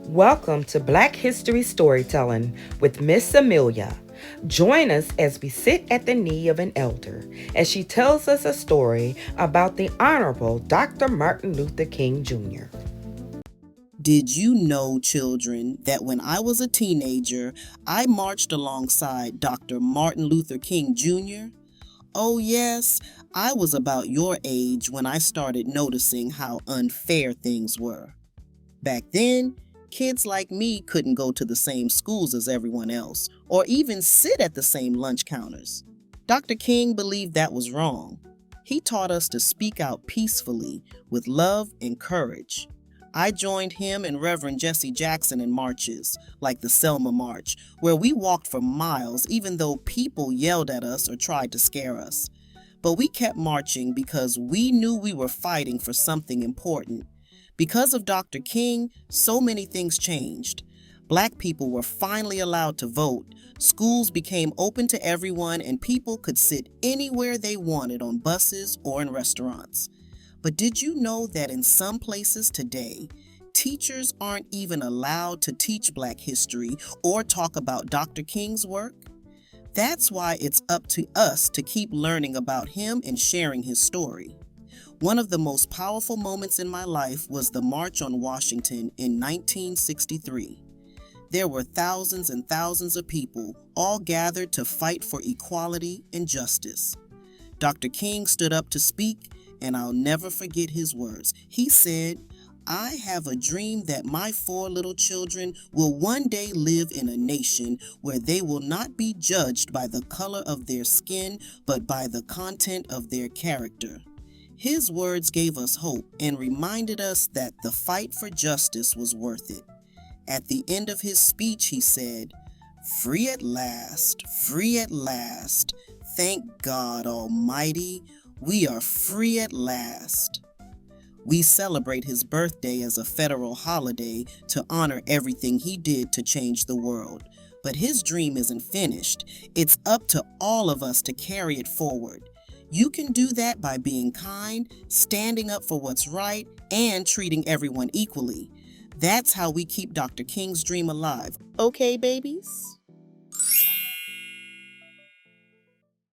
Welcome to Black History Storytelling with Miss Amelia. Join us as we sit at the knee of an elder as she tells us a story about the Honorable Dr. Martin Luther King Jr. Did you know, children, that when I was a teenager, I marched alongside Dr. Martin Luther King Jr.? Oh, yes, I was about your age when I started noticing how unfair things were. Back then, kids like me couldn't go to the same schools as everyone else, or even sit at the same lunch counters. Dr. King believed that was wrong. He taught us to speak out peacefully, with love and courage. I joined him and Reverend Jesse Jackson in marches, like the Selma March, where we walked for miles even though people yelled at us or tried to scare us. But we kept marching because we knew we were fighting for something important. Because of Dr. King, so many things changed. Black people were finally allowed to vote, schools became open to everyone, and people could sit anywhere they wanted on buses or in restaurants. But did you know that in some places today, teachers aren't even allowed to teach Black history or talk about Dr. King's work? That's why it's up to us to keep learning about him and sharing his story. One of the most powerful moments in my life was the March on Washington in 1963. There were thousands and thousands of people, all gathered to fight for equality and justice. Dr. King stood up to speak, and I'll never forget his words. He said, "I have a dream that my 4 little children will one day live in a nation where they will not be judged by the color of their skin, but by the content of their character." His words gave us hope and reminded us that the fight for justice was worth it. At the end of his speech, he said, free at last, thank God Almighty, we are free at last." We celebrate his birthday as a federal holiday to honor everything he did to change the world. But his dream isn't finished. It's up to all of us to carry it forward. You can do that by being kind, standing up for what's right, and treating everyone equally. That's how we keep Dr. King's dream alive. Okay, babies?